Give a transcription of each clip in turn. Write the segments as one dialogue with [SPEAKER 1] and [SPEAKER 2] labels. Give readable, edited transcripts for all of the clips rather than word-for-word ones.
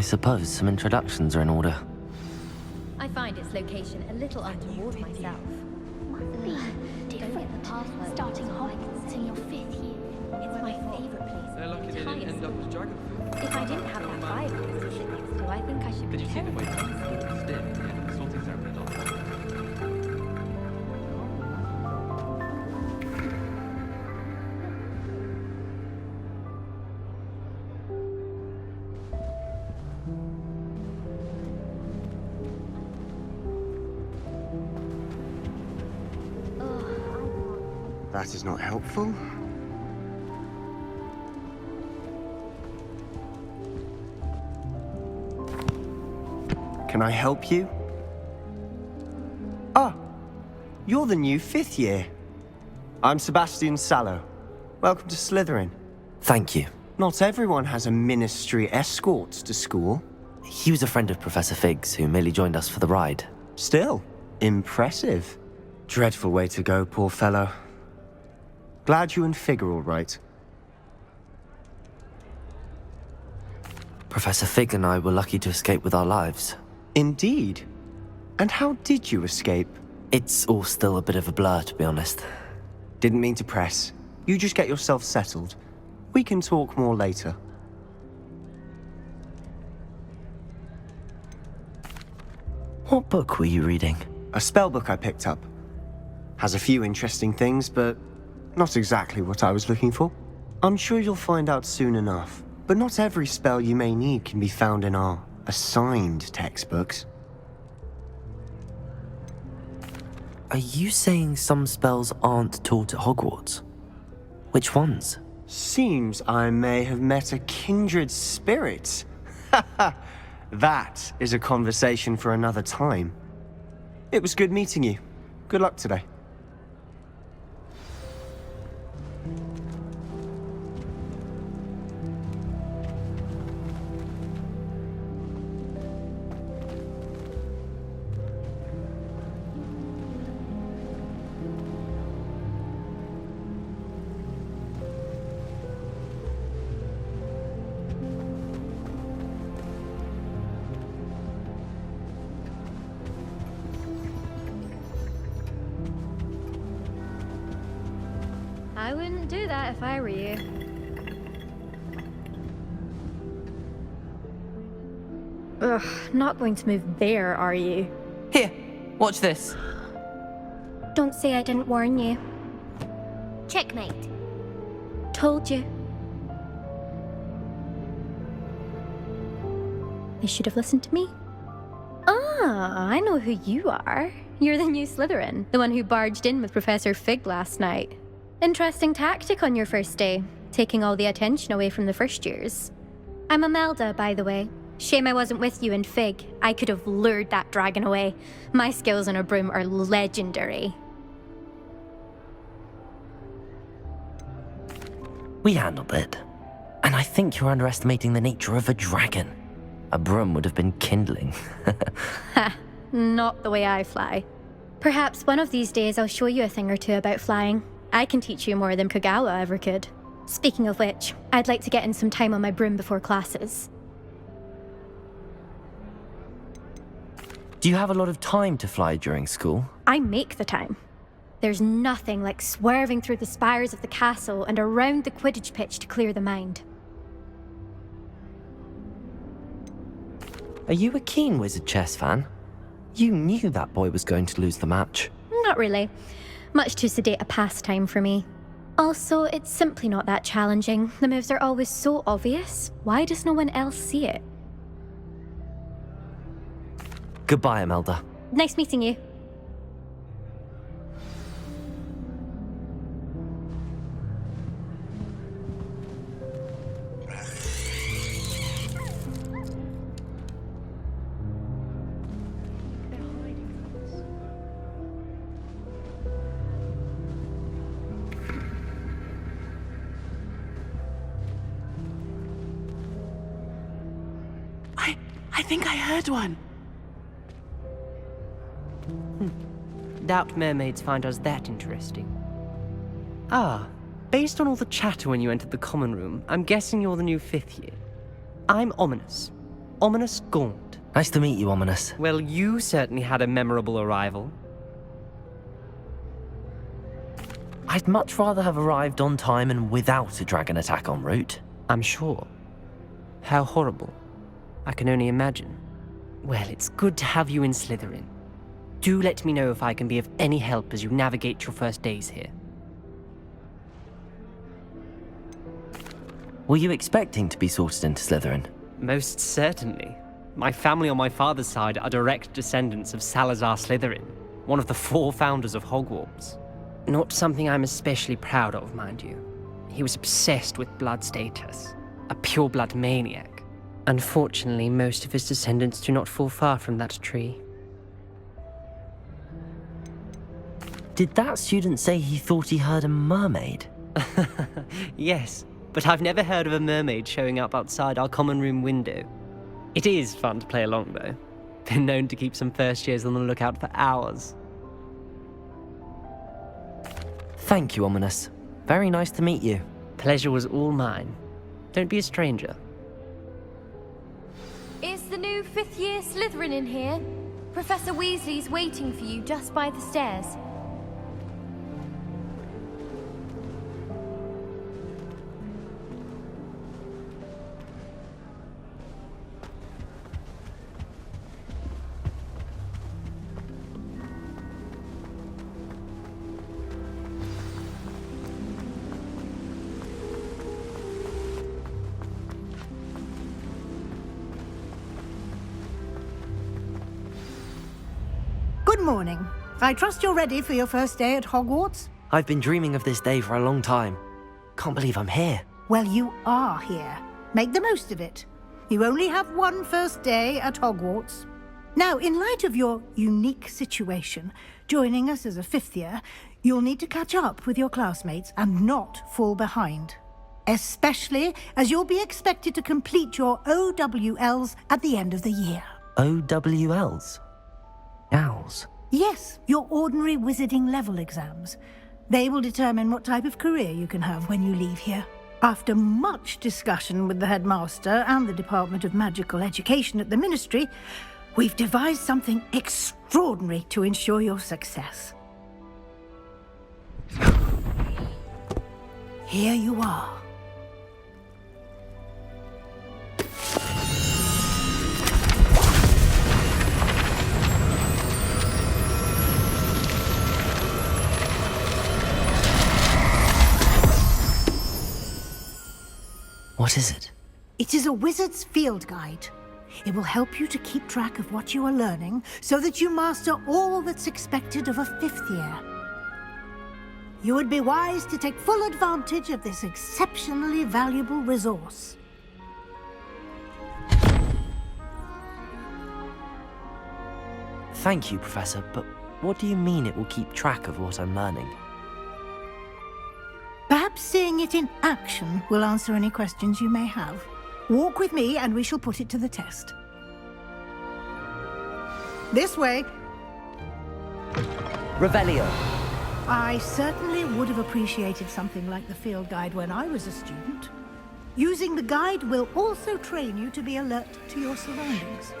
[SPEAKER 1] suppose some introductions are in order.
[SPEAKER 2] I find its location a little untoward myself.
[SPEAKER 3] Must be different. Starting Hogwarts in your 5th year.
[SPEAKER 2] It's my favorite place.
[SPEAKER 4] They're lucky they didn't end up as dragon food.
[SPEAKER 2] If I didn't have that Bible to sit next to, I think I should be
[SPEAKER 4] Did you see the way
[SPEAKER 2] terrified.
[SPEAKER 4] he stood still at the end of the sorting ceremony last night?
[SPEAKER 5] That is not helpful. Can I help you? Ah, you're the new 5th year. I'm Sebastian Sallow. Welcome to Slytherin.
[SPEAKER 1] Thank you.
[SPEAKER 5] Not everyone has a ministry escort to school.
[SPEAKER 1] He was a friend of Professor Fig's who merely joined us for the ride.
[SPEAKER 5] Still, impressive. Dreadful way to go, poor fellow. Glad you and Fig are all right.
[SPEAKER 1] Professor Fig and I were lucky to escape with our lives.
[SPEAKER 5] Indeed. And how did you escape?
[SPEAKER 1] It's all still a bit of a blur, to be honest.
[SPEAKER 5] Didn't mean to press. You just get yourself settled. We can talk more later.
[SPEAKER 1] What book were you reading?
[SPEAKER 5] A spellbook I picked up. Has a few interesting things, but not exactly what I was looking for. I'm sure you'll find out soon enough. But not every spell you may need can be found in our assigned textbooks.
[SPEAKER 1] Are you saying some spells aren't taught at Hogwarts? Which ones?
[SPEAKER 5] Seems I may have met a kindred spirit. That is a conversation for another time. It was good meeting you. Good luck today.
[SPEAKER 2] I wouldn't do that if I were you. Ugh, not going to move there, are you?
[SPEAKER 6] Here, watch this.
[SPEAKER 3] Don't say I didn't warn you. Checkmate. Told you. They should have listened to me.
[SPEAKER 2] Ah, I know who you are. You're the new Slytherin, the one who barged in with Professor Fig last night. Interesting tactic on your first day, taking all the attention away from the first years. I'm Imelda, by the way. Shame I wasn't with you in Fig. I could have lured that dragon away. My skills on a broom are legendary.
[SPEAKER 1] We handled it. And I think you're underestimating the nature of a dragon. A broom would have been kindling.
[SPEAKER 2] Ha, not the way I fly. Perhaps one of these days I'll show you a thing or two about flying. I can teach you more than Kogawa ever could. Speaking of which, I'd like to get in some time on my broom before classes.
[SPEAKER 1] Do you have a lot of time to fly during school?
[SPEAKER 2] I make the time. There's nothing like swerving through the spires of the castle and around the Quidditch pitch to clear the mind.
[SPEAKER 1] Are you a keen Wizard chess fan? You knew that boy was going to lose the match.
[SPEAKER 2] Not really. Much too sedate a pastime for me. Also, it's simply not that challenging. The moves are always so obvious. Why does no one else see it?
[SPEAKER 1] Goodbye, Imelda.
[SPEAKER 2] Nice meeting you.
[SPEAKER 6] I think I heard one. Doubt mermaids find us that interesting. Ah, based on all the chatter when you entered the common room, I'm guessing you're the new 5th year. I'm Ominous. Ominous Gaunt.
[SPEAKER 1] Nice to meet you, Ominous.
[SPEAKER 6] Well, you certainly had a memorable arrival.
[SPEAKER 1] I'd much rather have arrived on time and without a dragon attack en route.
[SPEAKER 6] I'm sure. How horrible. I can only imagine. Well, it's good to have you in Slytherin. Do let me know if I can be of any help as you navigate your first days here.
[SPEAKER 1] Were you expecting to be sorted into Slytherin?
[SPEAKER 6] Most certainly. My family on my father's side are direct descendants of Salazar Slytherin, one of the 4 founders of Hogwarts. Not something I'm especially proud of, mind you. He was obsessed with blood status, a pure-blood maniac. Unfortunately, most of his descendants do not fall far from that tree.
[SPEAKER 1] Did that student say he thought he heard a mermaid?
[SPEAKER 6] Yes, but I've never heard of a mermaid showing up outside our common room window. It is fun to play along, though. Been known to keep some first years on the lookout for hours.
[SPEAKER 1] Thank you, Ominous. Very nice to meet you.
[SPEAKER 6] Pleasure was all mine. Don't be a stranger.
[SPEAKER 3] Is the new 5th year Slytherin in here? Professor Weasley's waiting for you just by the stairs.
[SPEAKER 7] Good morning. I trust you're ready for your first day at Hogwarts?
[SPEAKER 1] I've been dreaming of this day for a long time. Can't believe I'm here.
[SPEAKER 7] Well, you are here. Make the most of it. You only have one first day at Hogwarts. Now, in light of your unique situation, joining us as a 5th year, you'll need to catch up with your classmates and not fall behind. Especially as you'll be expected to complete your OWLs at the end of the year.
[SPEAKER 1] OWLs? Owls?
[SPEAKER 7] Yes, your ordinary wizarding level exams. They will determine what type of career you can have when you leave here. After much discussion with the headmaster and the Department of Magical Education at the Ministry, we've devised something extraordinary to ensure your success. Here you are.
[SPEAKER 1] What is it?
[SPEAKER 7] It is a wizard's field guide. It will help you to keep track of what you are learning so that you master all that's expected of a 5th year. You would be wise to take full advantage of this exceptionally valuable resource.
[SPEAKER 1] Thank you, Professor, but what do you mean it will keep track of what I'm learning?
[SPEAKER 7] Perhaps seeing it in action will answer any questions you may have. Walk with me and we shall put it to the test. This way.
[SPEAKER 1] Revelio!
[SPEAKER 7] I certainly would have appreciated something like the field guide when I was a student. Using the guide will also train you to be alert to your surroundings.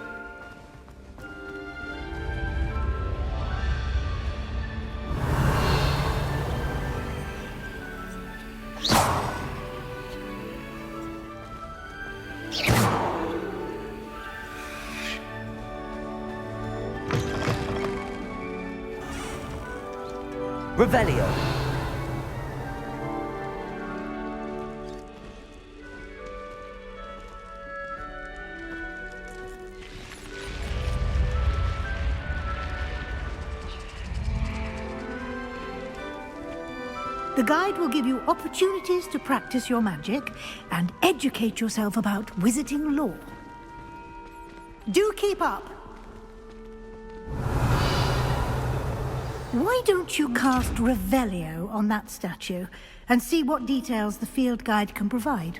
[SPEAKER 1] Revelio!
[SPEAKER 7] The guide will give you opportunities to practice your magic and educate yourself about wizarding lore. Do keep up. Why don't you cast Revelio on that statue and see what details the field guide can provide?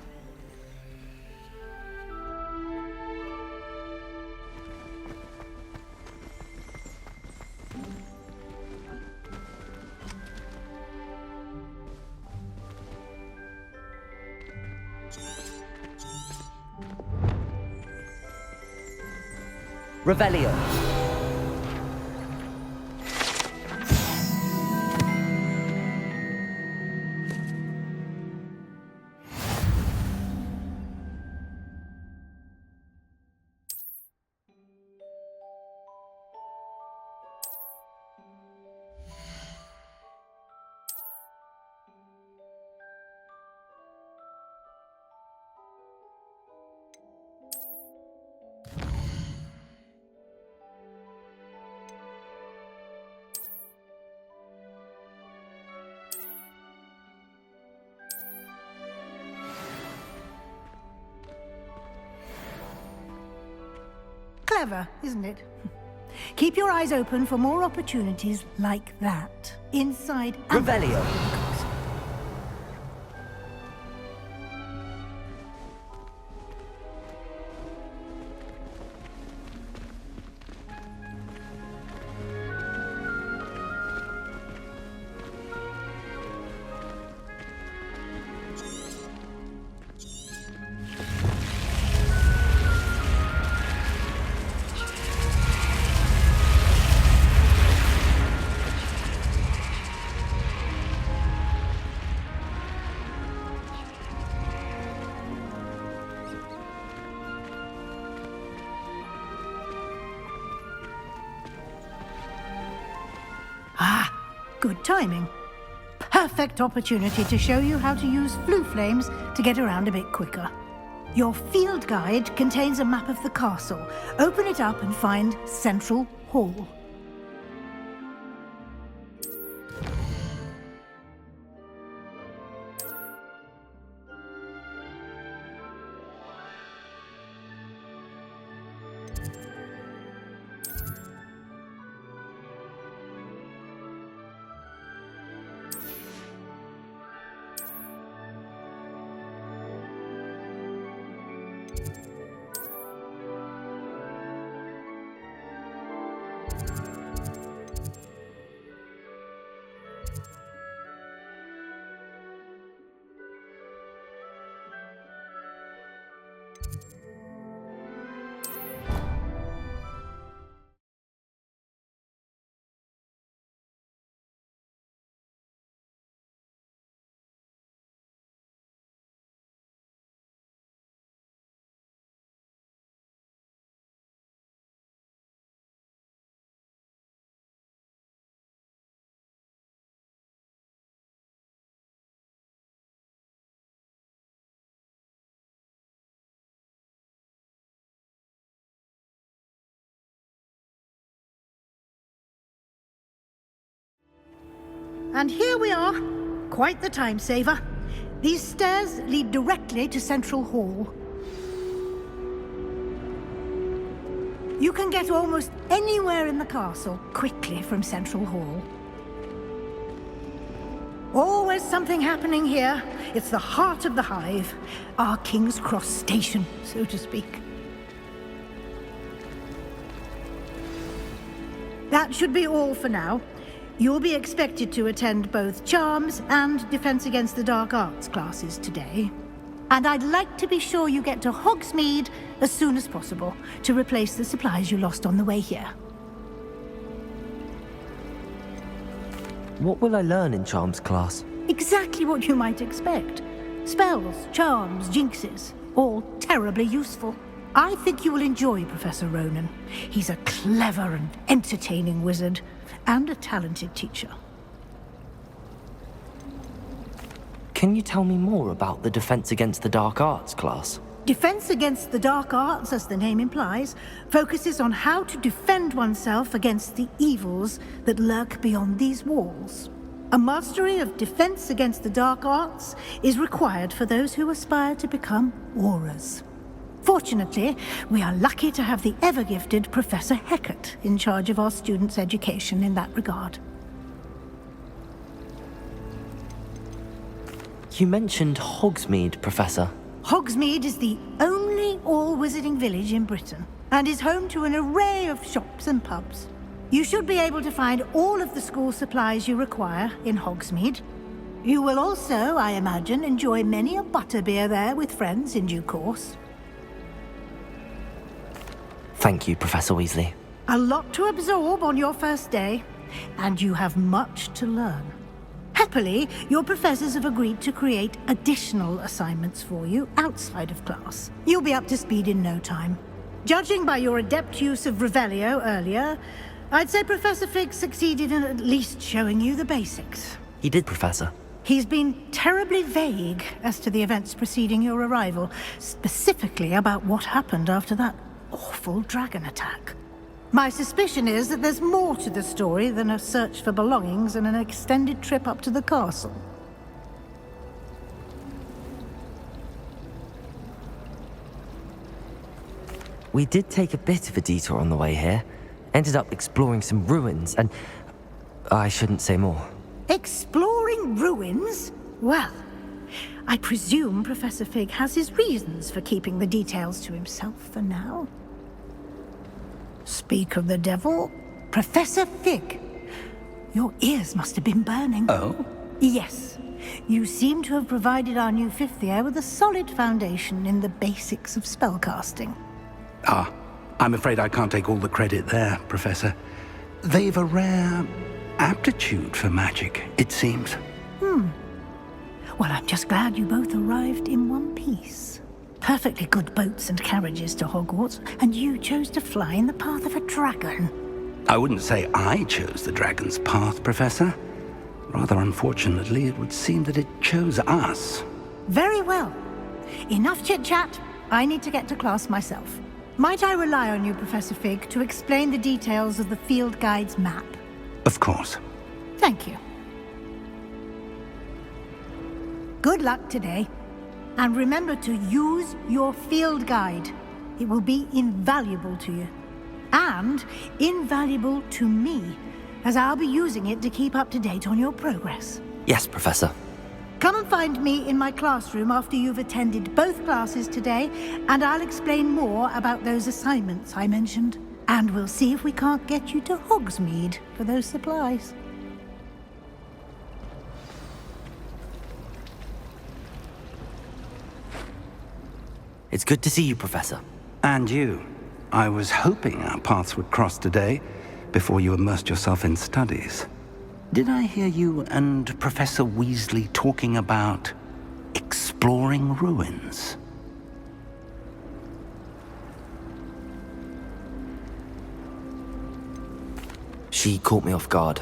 [SPEAKER 1] Revelio.
[SPEAKER 7] Clever, isn't it? Keep your eyes open for more opportunities like that. Inside and
[SPEAKER 1] Revelio.
[SPEAKER 7] outside the castle. Good timing. Perfect opportunity to show you how to use flue flames to get around a bit quicker. Your field guide contains a map of the castle. Open it up and find Central Hall. And here we are. Quite the time saver. These stairs lead directly to Central Hall. You can get almost anywhere in the castle quickly from Central Hall. Always something happening here. It's the heart of the hive. Our King's Cross station, so to speak. That should be all for now. You'll be expected to attend both Charms and Defense Against the Dark Arts classes today. And I'd like to be sure you get to Hogsmeade as soon as possible to replace the supplies you lost on the way here.
[SPEAKER 1] What will I learn in Charms class?
[SPEAKER 7] Exactly what you might expect. Spells, charms, jinxes, all terribly useful. I think you will enjoy Professor Ronan. He's a clever and entertaining wizard, and a talented teacher.
[SPEAKER 1] Can you tell me more about the Defense Against the Dark Arts class?
[SPEAKER 7] Defense Against the Dark Arts, as the name implies, focuses on how to defend oneself against the evils that lurk beyond these walls. A mastery of Defense Against the Dark Arts is required for those who aspire to become Aurors. Fortunately, we are lucky to have the ever-gifted Professor Hecat in charge of our students' education in that regard.
[SPEAKER 1] You mentioned Hogsmeade, Professor.
[SPEAKER 7] Hogsmeade is the only all-wizarding village in Britain, and is home to an array of shops and pubs. You should be able to find all of the school supplies you require in Hogsmeade. You will also, I imagine, enjoy many a butterbeer there with friends in due course.
[SPEAKER 1] Thank you, Professor Weasley.
[SPEAKER 7] A lot to absorb on your first day, and you have much to learn. Happily, your professors have agreed to create additional assignments for you outside of class. You'll be up to speed in no time. Judging by your adept use of Revelio earlier, I'd say Professor Fig succeeded in at least showing you the basics.
[SPEAKER 1] He did, Professor.
[SPEAKER 7] He's been terribly vague as to the events preceding your arrival, specifically about what happened after that awful dragon attack. My suspicion is that there's more to the story than a search for belongings and an extended trip up to the castle.
[SPEAKER 1] We did take a bit of a detour on the way here. Ended up exploring some ruins and... I shouldn't say more.
[SPEAKER 7] Exploring ruins? Well, I presume Professor Fig has his reasons for keeping the details to himself for now. Speak of the devil, Professor Fig. Your ears must have been burning.
[SPEAKER 8] Oh?
[SPEAKER 7] Yes. You seem to have provided our new fifth year with a solid foundation in the basics of spellcasting.
[SPEAKER 8] Ah, I'm afraid I can't take all the credit there, Professor. They've a rare aptitude for magic, it seems.
[SPEAKER 7] Well, I'm just glad you both arrived in one piece. Perfectly good boats and carriages to Hogwarts, and you chose to fly in the path of a dragon.
[SPEAKER 8] I wouldn't say I chose the dragon's path, Professor. Rather unfortunately, it would seem that it chose us.
[SPEAKER 7] Very well. Enough chit-chat. I need to get to class myself. Might I rely on you, Professor Fig, to explain the details of the field guide's map?
[SPEAKER 8] Of course.
[SPEAKER 7] Thank you. Good luck today. And remember to use your field guide. It will be invaluable to you. And invaluable to me, as I'll be using it to keep up to date on your progress.
[SPEAKER 1] Yes, Professor.
[SPEAKER 7] Come and find me in my classroom after you've attended both classes today, and I'll explain more about those assignments I mentioned. And we'll see if we can't get you to Hogsmeade for those supplies.
[SPEAKER 1] It's good to see you, Professor.
[SPEAKER 8] And you. I was hoping our paths would cross today, before you immersed yourself in studies. Did I hear you and Professor Weasley talking about exploring ruins?
[SPEAKER 1] She caught me off guard.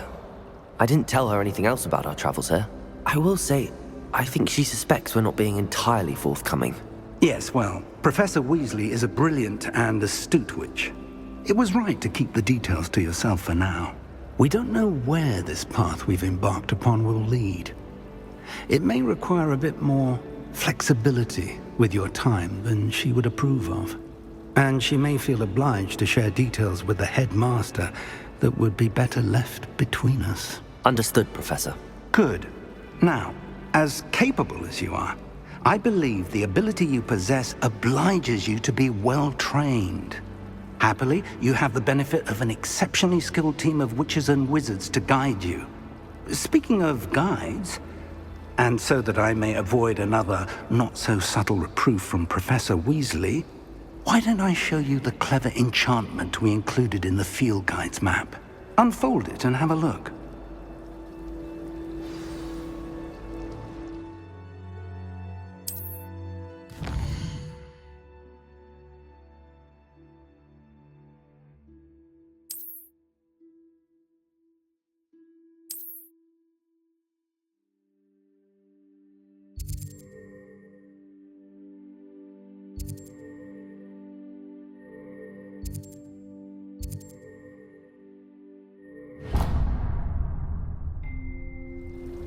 [SPEAKER 1] I didn't tell her anything else about our travels here. I will say, I think she suspects we're not being entirely forthcoming.
[SPEAKER 8] Yes, well, Professor Weasley is a brilliant and astute witch. It was right to keep the details to yourself for now. We don't know where this path we've embarked upon will lead. It may require a bit more flexibility with your time than she would approve of. And she may feel obliged to share details with the headmaster that would be better left between us.
[SPEAKER 1] Understood, Professor.
[SPEAKER 8] Good. Now, as capable as you are, I believe the ability you possess obliges you to be well-trained. Happily, you have the benefit of an exceptionally skilled team of witches and wizards to guide you. Speaking of guides, and so that I may avoid another not-so-subtle reproof from Professor Weasley, why don't I show you the clever enchantment we included in the field guide's map? Unfold it and have a look.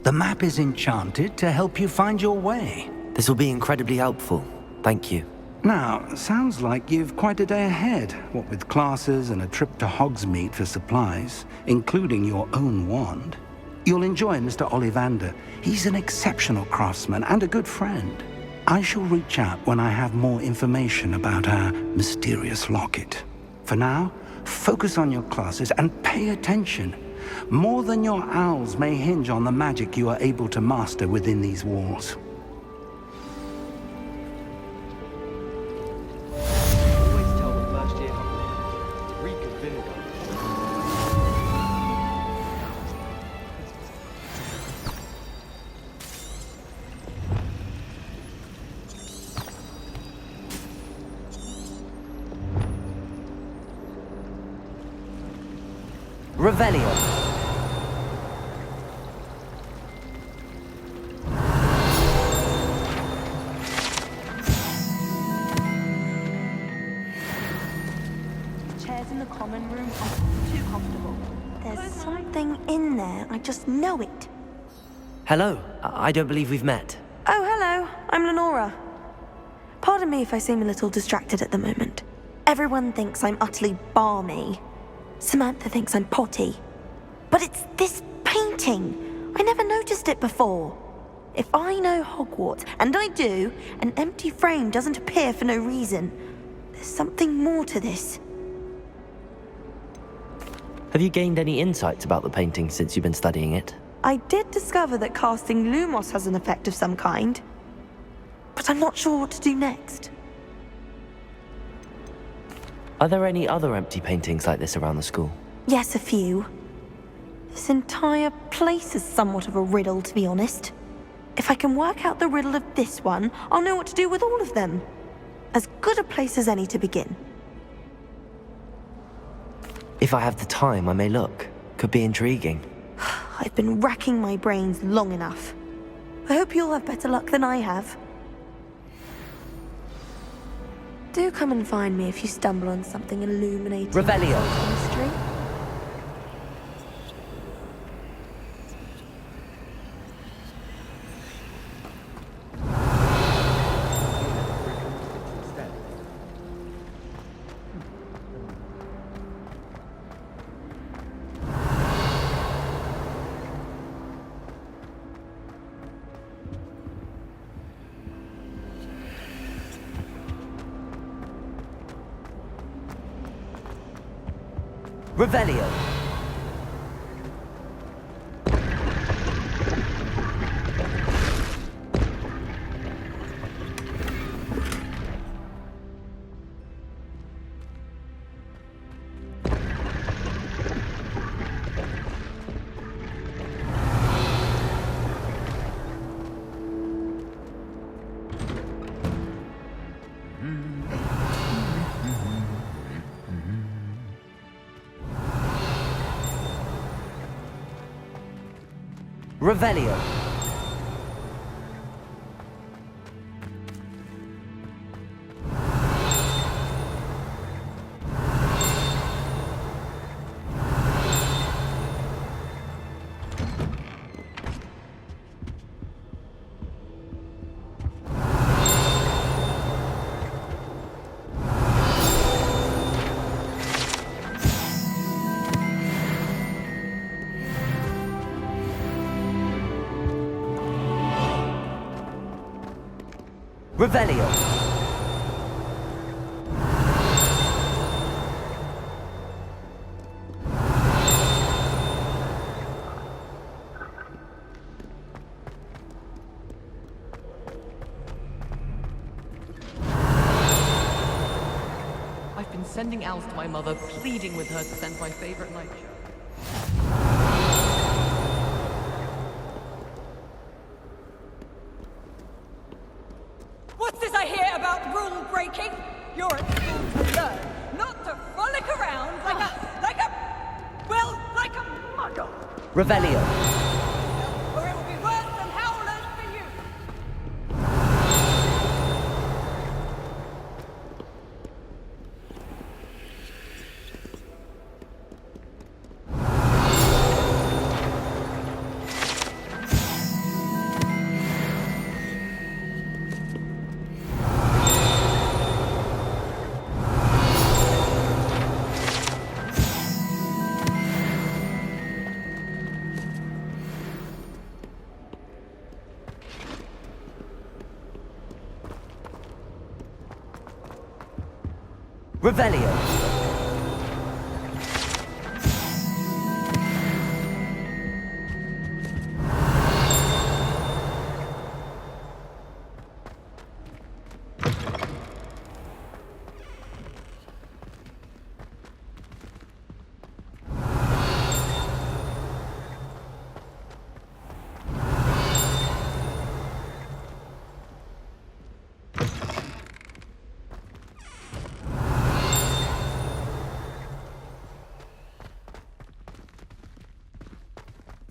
[SPEAKER 8] The map is enchanted to help you find your way.
[SPEAKER 1] This will be incredibly helpful. Thank you.
[SPEAKER 8] Now, sounds like you've quite a day ahead, what with classes and a trip to Hogsmeade for supplies, including your own wand. You'll enjoy Mr. Ollivander. He's an exceptional craftsman and a good friend. I shall reach out when I have more information about our mysterious locket. For now, focus on your classes and pay attention. More than your owls may hinge on the magic you are able to master within these walls.
[SPEAKER 4] Always tell them first year Hogwarts.
[SPEAKER 1] Revelio.
[SPEAKER 9] Chairs in the common room are too comfortable. There's something in there. I just know it.
[SPEAKER 1] Hello. I don't believe we've met.
[SPEAKER 9] Oh, hello. I'm Lenora. Pardon me if I seem a little distracted at the moment. Everyone thinks I'm utterly balmy. Samantha thinks I'm potty. But it's this painting. I never noticed it before. If I know Hogwarts, and I do, an empty frame doesn't appear for no reason. There's something more to this.
[SPEAKER 1] Have you gained any insights about the painting since you've been studying it?
[SPEAKER 9] I did discover that casting Lumos has an effect of some kind. But I'm not sure what to do next.
[SPEAKER 1] Are there any other empty paintings like this around the school?
[SPEAKER 9] Yes, a few. This entire place is somewhat of a riddle, to be honest. If I can work out the riddle of this one, I'll know what to do with all of them. As good a place as any to begin.
[SPEAKER 1] If I have the time, I may look. Could be intriguing.
[SPEAKER 9] I've been racking my brains long enough. I hope you'll have better luck than I have. Do come and find me if you stumble on something illuminating.
[SPEAKER 1] Revelio.
[SPEAKER 9] Mystery.
[SPEAKER 1] Revelio. Revelio. Revelio.
[SPEAKER 4] I've been sending owls to my mother, pleading with her to send my favorite night show.
[SPEAKER 10] What's this I hear about rule breaking? You're at school to learn, not to frolic around like a muggle.
[SPEAKER 1] Revelio.
[SPEAKER 10] Or it will be worse than howlers for you.
[SPEAKER 1] Revelio.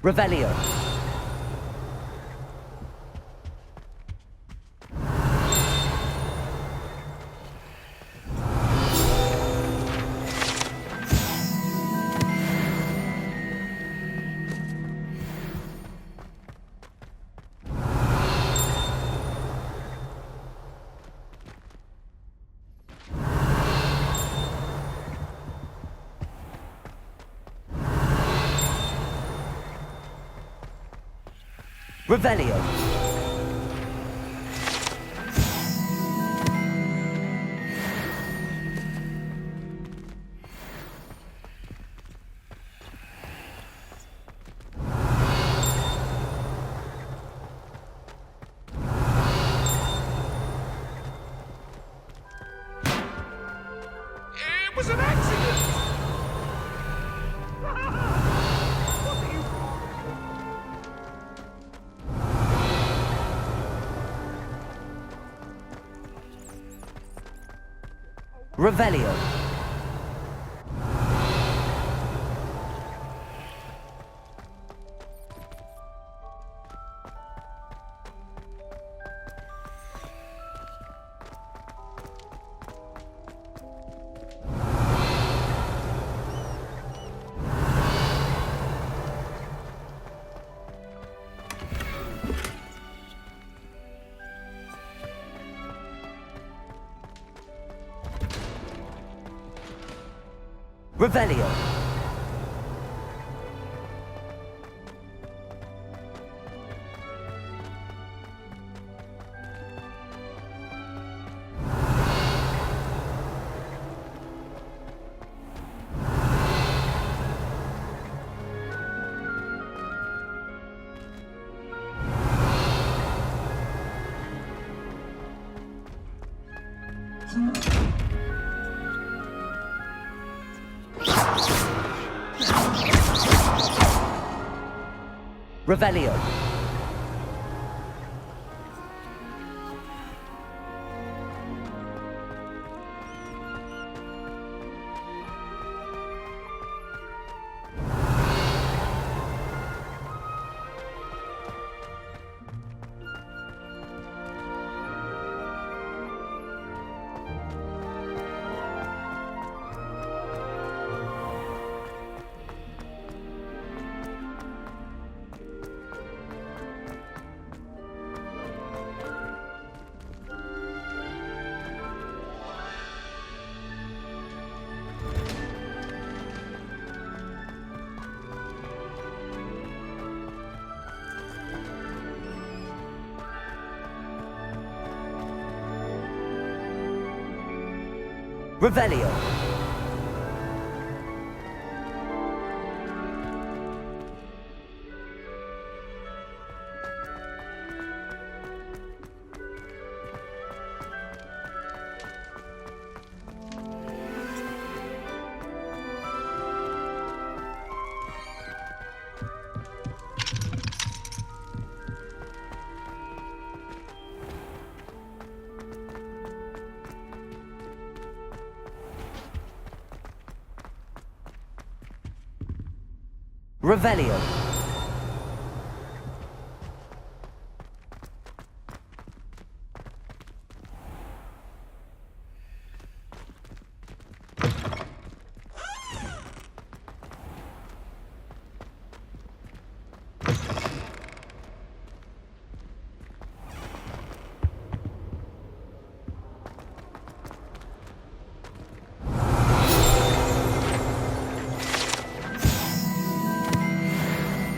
[SPEAKER 1] Revelio. Revelio.
[SPEAKER 11] It was an accident!
[SPEAKER 1] Revelio. Revelio. Revelio. Revelio. Revelio.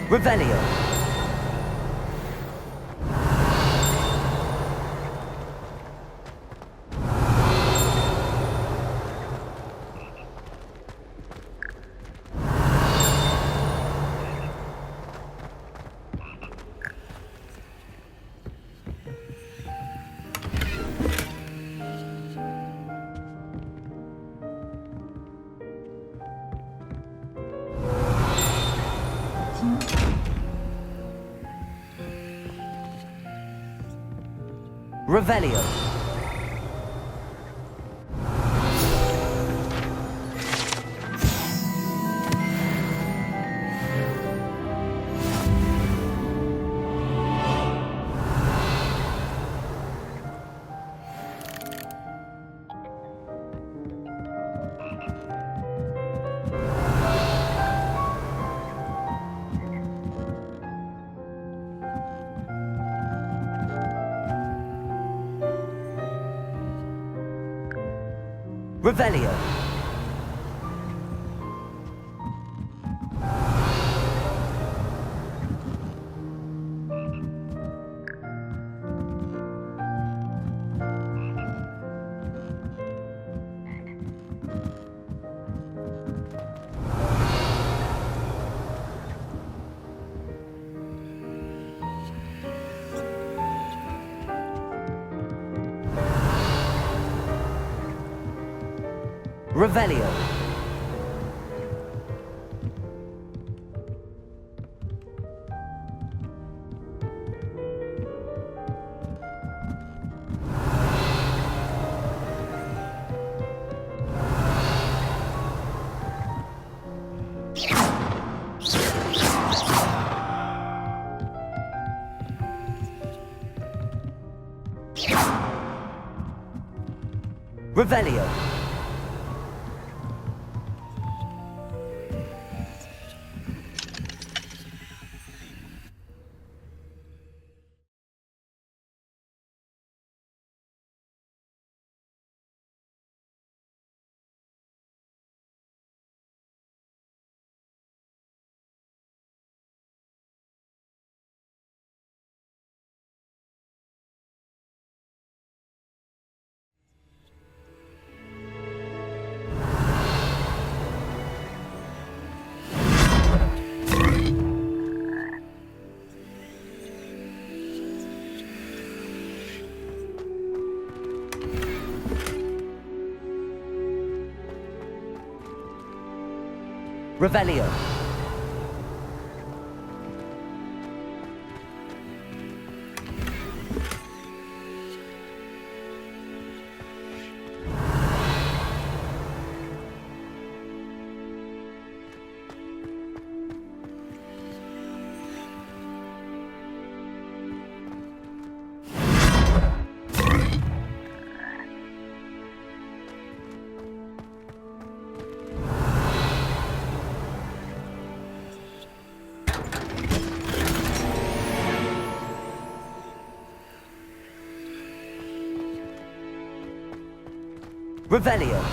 [SPEAKER 1] Revelio. Revelio. Revelio. Revelio. Revelio. Revelio. Revelio.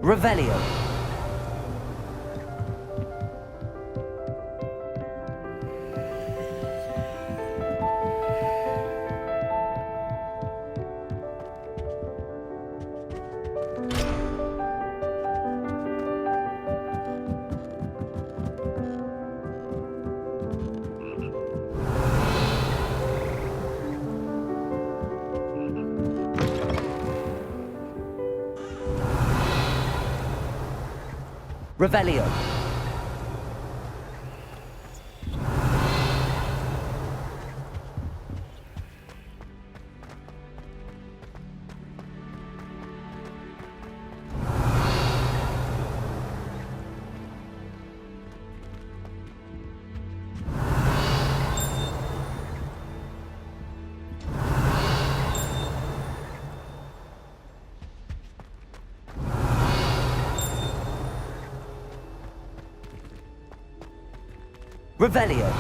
[SPEAKER 1] Revelio. Revelio. Revelio.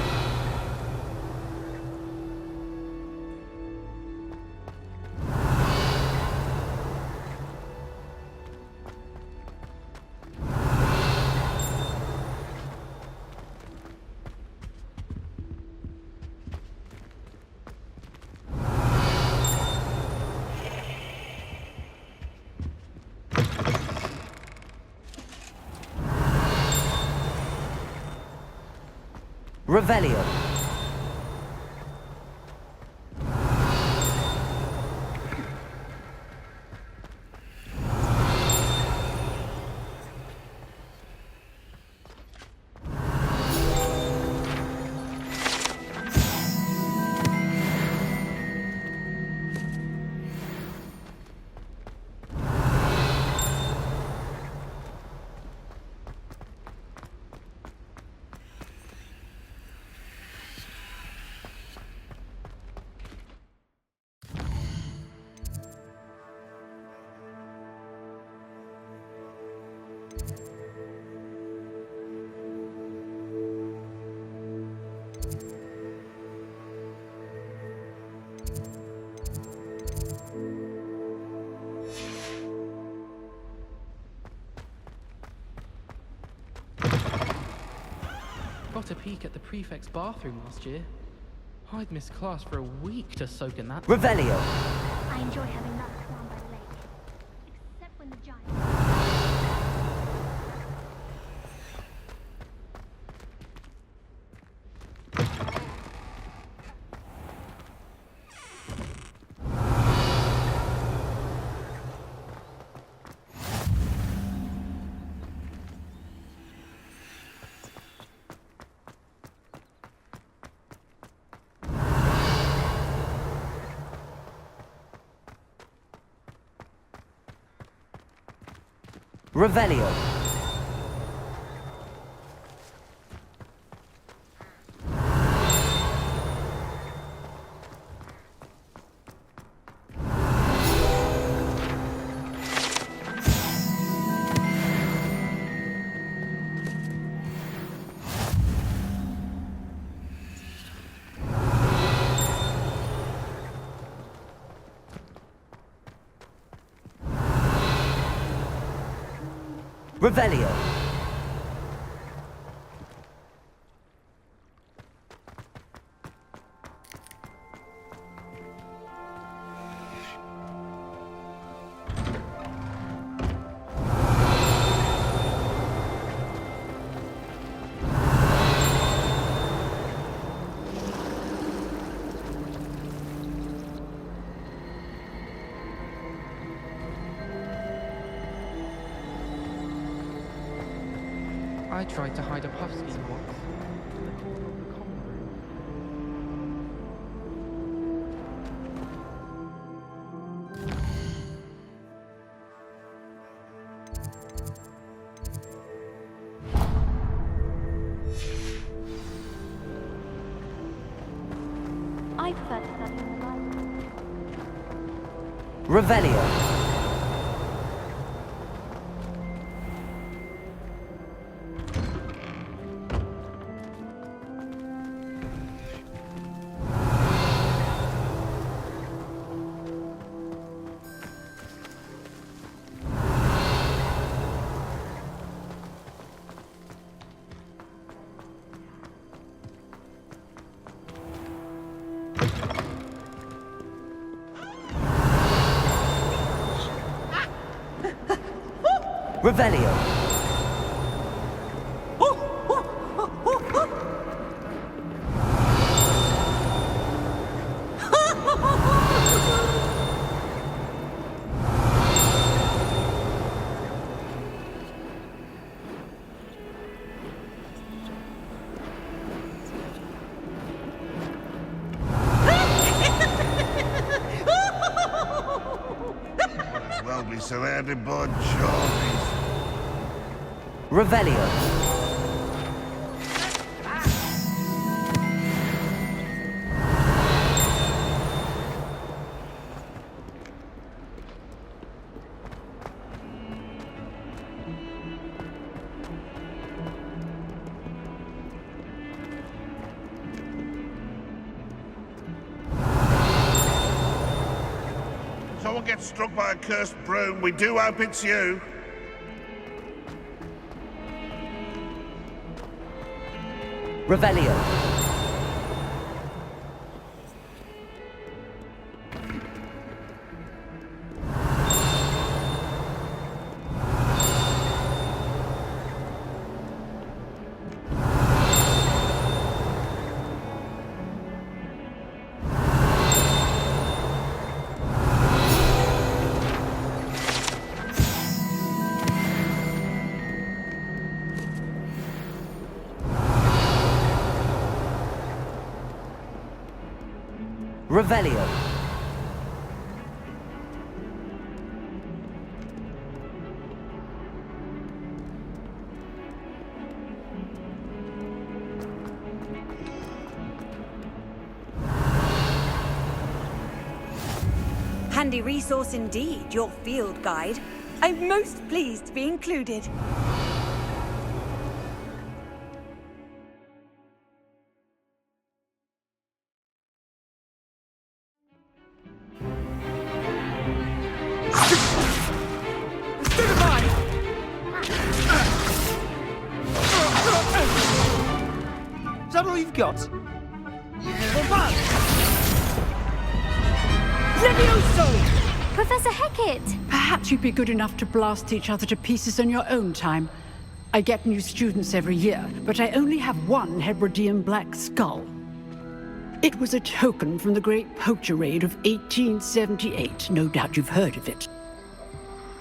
[SPEAKER 1] Revelio.
[SPEAKER 11] got a peek at the prefect's bathroom last year. I'd missed class for a week to soak in that.
[SPEAKER 1] Revelio.
[SPEAKER 12] I enjoy having that down by the lake. Except when the giant...
[SPEAKER 1] Revelio. Revelio.
[SPEAKER 11] I tried to hide a puff ski once in the corner of the common room.
[SPEAKER 12] I prefer to study in the library.
[SPEAKER 1] Revelio. Revelio.
[SPEAKER 13] Might as well be surrounded by Charlies.
[SPEAKER 1] Revelio.
[SPEAKER 13] Someone gets struck by a cursed broom, we do hope it's you.
[SPEAKER 1] Revelio. Revelio.
[SPEAKER 14] Handy resource indeed, your field guide. I'm most pleased to be included.
[SPEAKER 15] that all you've got?
[SPEAKER 16] Levioso!
[SPEAKER 3] Professor Hecat!
[SPEAKER 16] Perhaps you'd be good enough to blast each other to pieces on your own time. I get new students every year, but I only have one Hebridean black skull. It was a token from the Great Poacher Raid of 1878. No doubt you've heard of it.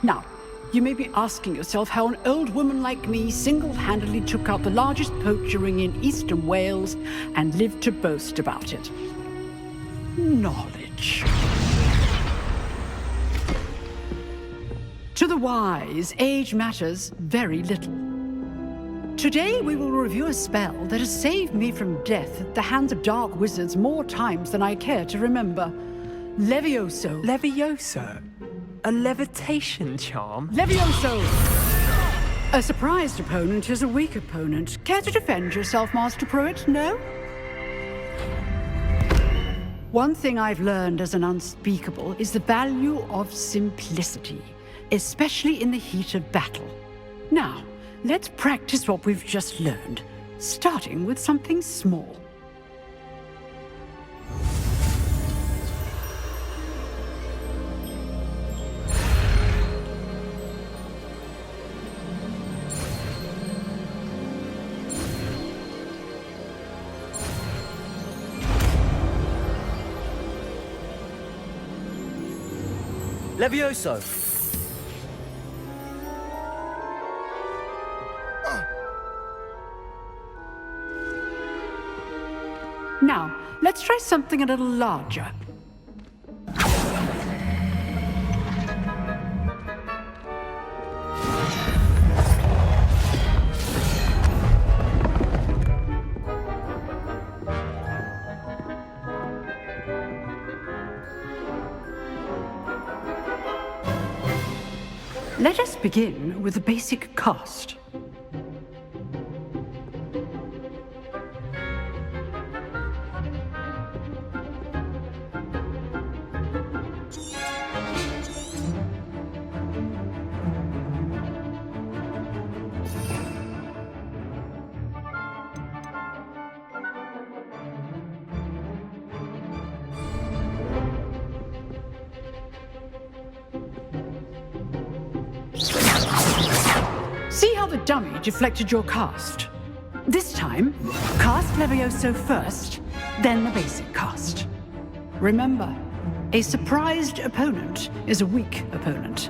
[SPEAKER 16] Now, you may be asking yourself how an old woman like me single-handedly took out the largest poacher ring in eastern Wales and lived to boast about it. Knowledge. To the wise, age matters very little. Today we will review a spell that has saved me from death at the hands of dark wizards more times than I care to remember. Levioso.
[SPEAKER 6] Levioso? A levitation charm?
[SPEAKER 16] Levioso! A surprised opponent is a weak opponent. Care to defend yourself, Master Pruitt? No? One thing I've learned as an unspeakable is the value of simplicity, especially in the heat of battle. Now, let's practice what we've just learned, starting with something small.
[SPEAKER 15] Levioso!
[SPEAKER 16] Now, let's try something a little larger. Let us begin with the basic cast. See how the dummy deflected your cast? This time, cast Levioso first, then the basic cast. Remember, a surprised opponent is a weak opponent,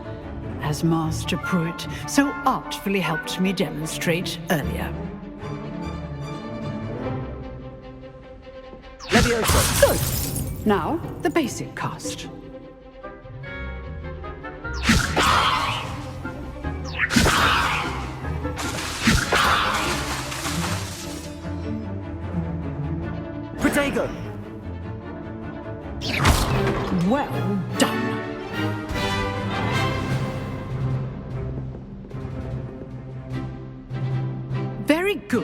[SPEAKER 16] as Master Pruitt so artfully helped me demonstrate earlier.
[SPEAKER 15] Levioso!
[SPEAKER 16] Good! Now, the basic cast.
[SPEAKER 15] Protego!
[SPEAKER 16] Well done. Very good,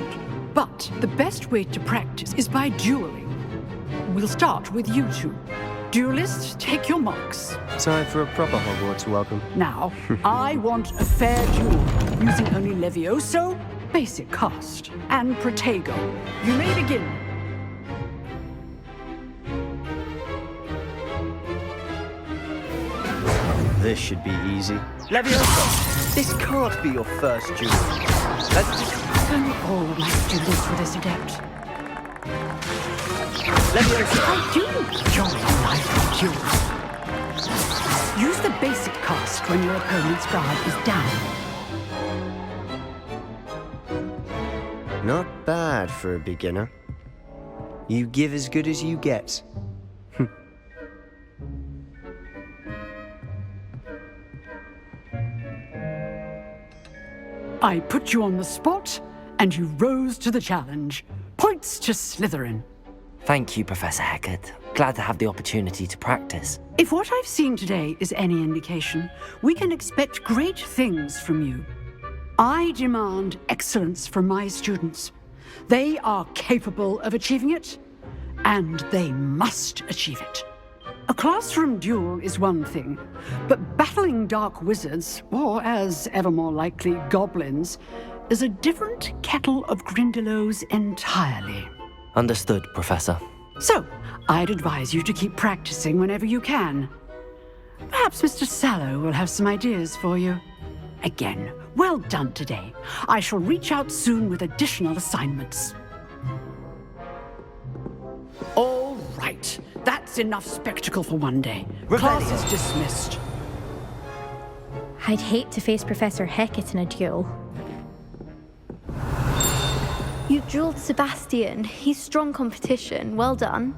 [SPEAKER 16] but the best way to practice is by dueling. We'll start with you two. Duelists, take your marks.
[SPEAKER 5] Time for a proper Hogwarts welcome.
[SPEAKER 16] Now, I want a fair duel, using only Levioso, basic cast, and Protego. You may begin.
[SPEAKER 5] This should be easy.
[SPEAKER 15] Levioso! This can't be your first duel. Let's just...
[SPEAKER 16] Only all of my students were this adept.
[SPEAKER 15] Levioso!
[SPEAKER 16] I do enjoy life duels. Use the basic cast when your opponent's guard is down.
[SPEAKER 5] Not bad for a beginner. You give as good as you get.
[SPEAKER 16] I put you on the spot, and you rose to the challenge. Points to Slytherin.
[SPEAKER 1] Thank you, Professor Hecat. Glad to have the opportunity to practice.
[SPEAKER 16] If what I've seen today is any indication, we can expect great things from you. I demand excellence from my students. They are capable of achieving it, and they must achieve it. A classroom duel is one thing, but battling dark wizards, or as ever more likely, goblins, is a different kettle of Grindylows entirely.
[SPEAKER 1] Understood, Professor.
[SPEAKER 16] So, I'd advise you to keep practicing whenever you can. Perhaps Mr. Sallow will have some ideas for you. Again, well done today. I shall reach out soon with additional assignments. All right. That's enough spectacle for one day. Class is dismissed.
[SPEAKER 2] I'd hate to face Professor Hecat in a duel.
[SPEAKER 17] You drilled Sebastian. He's strong competition. Well done.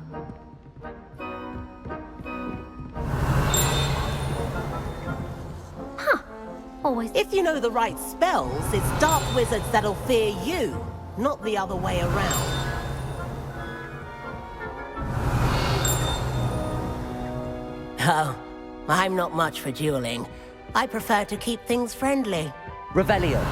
[SPEAKER 18] Always. If you know the right spells, it's dark wizards that'll fear you, not the other way around. Oh, I'm not much for dueling. I prefer to keep things friendly.
[SPEAKER 15] Revelio.